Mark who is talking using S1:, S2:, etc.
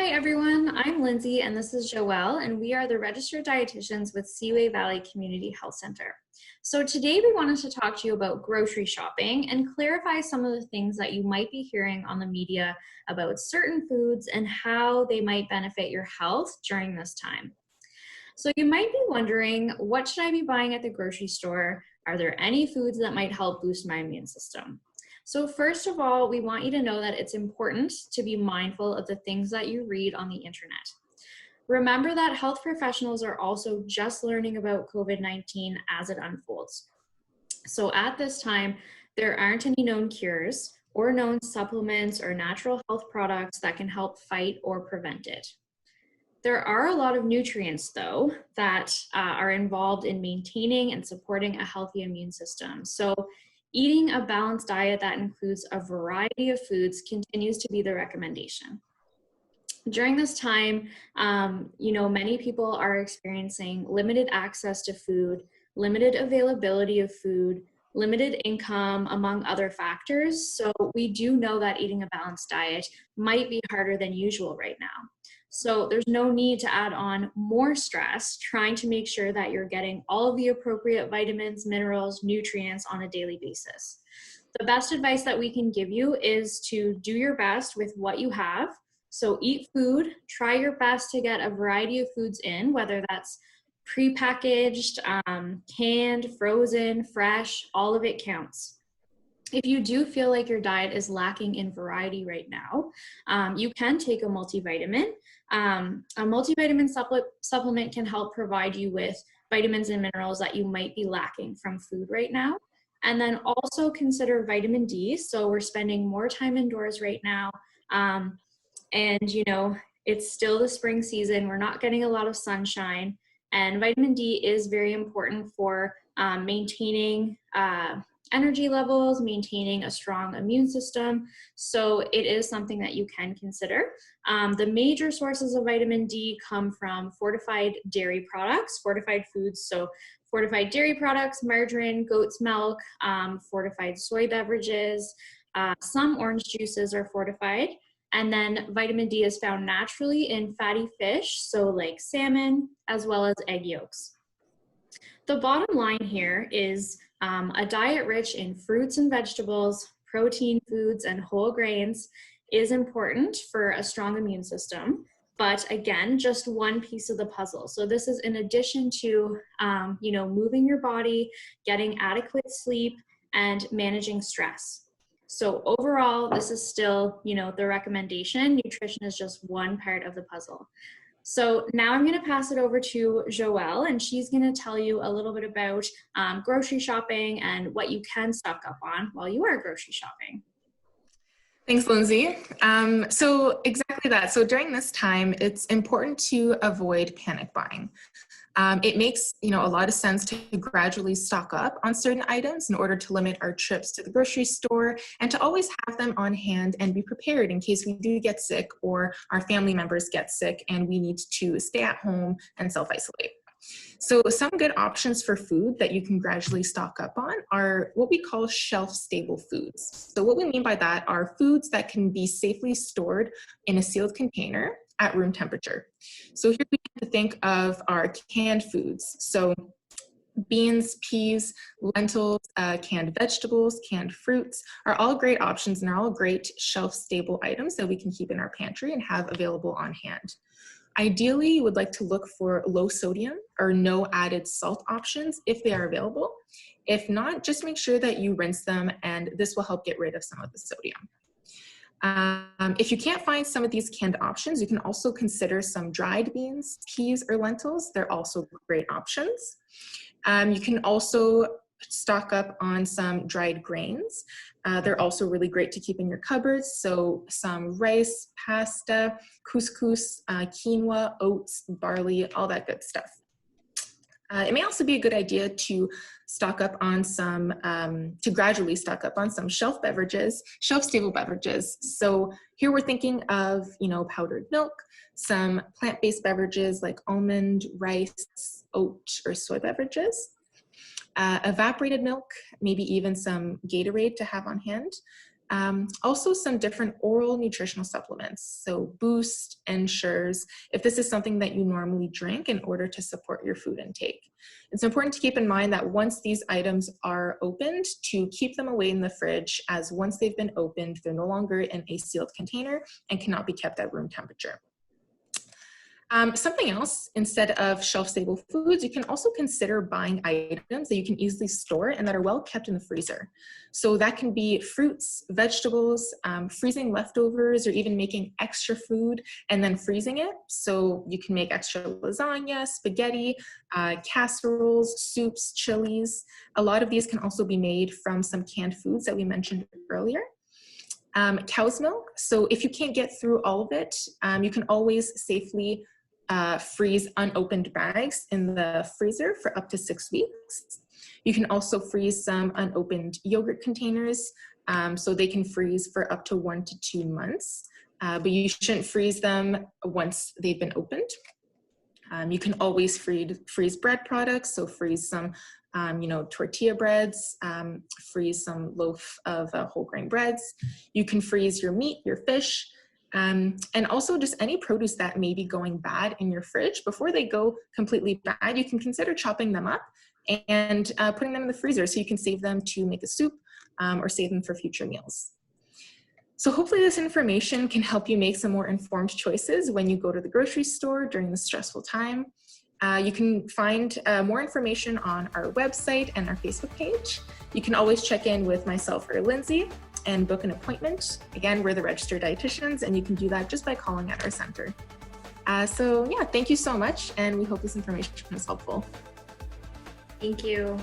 S1: Hi everyone, I'm Lindsay and this is Joelle, and we are the registered dietitians with Seaway Valley Community Health Center. So today we wanted to talk to you about grocery shopping and clarify some of the things that you might be hearing on the media about certain foods and how they might benefit your health during this time. So you might be wondering, what should I be buying at the grocery store? Are there any foods that might help boost my immune system? So first of all, we want you to know that it's important to be mindful of the things that you read on the internet. Remember that health professionals are also just learning about COVID-19 as it unfolds. So at this time, there aren't any known cures or known supplements or natural health products that can help fight or prevent it. There are a lot of nutrients, though, that are involved in maintaining and supporting a healthy immune system. So eating a balanced diet that includes a variety of foods continues to be the recommendation. During this time, many people are experiencing limited access to food, limited availability of food, limited income, among other factors. So we do know that eating a balanced diet might be harder than usual right now. So there's no need to add on more stress trying to make sure that you're getting all of the appropriate vitamins, minerals, nutrients on a daily basis. The best advice that we can give you is to do your best with what you have. So eat food, try your best to get a variety of foods in, whether that's prepackaged, canned, frozen, fresh, all of it counts. If you do feel like your diet is lacking in variety right now, you can take a multivitamin. A multivitamin supplement can help provide you with vitamins and minerals that you might be lacking from food right now. And then also consider vitamin D. So we're spending more time indoors right now. It's still the spring season. We're not getting a lot of sunshine. And vitamin D is very important for maintaining energy levels, maintaining a strong immune system. So it is something that you can consider. The major sources of vitamin D come from fortified dairy products, fortified foods. So fortified dairy products, margarine, goat's milk, fortified soy beverages, some orange juices are fortified. And then vitamin D is found naturally in fatty fish, so like salmon, as well as egg yolks. The bottom line here is a diet rich in fruits and vegetables, protein foods, and whole grains is important for a strong immune system. But again, just one piece of the puzzle. So this is in addition to, moving your body, getting adequate sleep, and managing stress. So overall, this is still, the recommendation. Nutrition is just one part of the puzzle. So now I'm going to pass it over to Joelle, and she's going to tell you a little bit about grocery shopping and what you can stock up on while you are grocery shopping.
S2: Thanks, Lindsay. So exactly that. So during this time, it's important to avoid panic buying. It makes a lot of sense to gradually stock up on certain items in order to limit our trips to the grocery store and to always have them on hand and be prepared in case we do get sick or our family members get sick and we need to stay at home and self-isolate. So some good options for food that you can gradually stock up on are what we call shelf-stable foods. So what we mean by that are foods that can be safely stored in a sealed container at room temperature. So here we can think of our canned foods. So beans, peas, lentils, canned vegetables, canned fruits are all great options and are all great shelf-stable items that we can keep in our pantry and have available on hand. Ideally, you would like to look for low sodium or no added salt options if they are available. If not, just make sure that you rinse them, and this will help get rid of some of the sodium. If you can't find some of these canned options, you can also consider some dried beans, peas, or lentils. They're also great options. You can also stock up on some dried grains. They're also really great to keep in your cupboards. So some rice, pasta, couscous, quinoa, oats, barley, all that good stuff. It may also be a good idea to stock up on some, to gradually stock up on some shelf-stable beverages. So here we're thinking of, powdered milk, some plant-based beverages like almond, rice, oat, or soy beverages. Evaporated milk, maybe even some Gatorade to have on hand. Also some different oral nutritional supplements, so Boost, Ensures, if this is something that you normally drink in order to support your food intake. It's important to keep in mind that once these items are opened, to keep them away in the fridge, as once they've been opened, they're no longer in a sealed container and cannot be kept at room temperature. Something else, instead of shelf-stable foods, you can also consider buying items that you can easily store and that are well kept in the freezer. So that can be fruits, vegetables, freezing leftovers, or even making extra food and then freezing it. So you can make extra lasagna, spaghetti, casseroles, soups, chilies. A lot of these can also be made from some canned foods that we mentioned earlier. Cow's milk. So if you can't get through all of it, you can always safely freeze unopened bags in the freezer for up to 6 weeks. You can also freeze some unopened yogurt containers, so they can freeze for up to 1 to 2 months, but you shouldn't freeze them once they've been opened. You can always freeze bread products, so freeze some tortilla breads, freeze some loaf of whole grain breads. You can freeze your meat, your fish, and also just any produce that may be going bad in your fridge. Before they go completely bad, you can consider chopping them up and putting them in the freezer so you can save them to make a soup or save them for future meals. So hopefully this information can help you make some more informed choices when you go to the grocery store during this stressful time. You can find more information on our website and our Facebook page. You can always check in with myself or Lindsay and book an appointment. Again, we're the registered dietitians, and you can do that just by calling at our center. So yeah, thank you so much, and we hope this information was helpful.
S1: Thank you.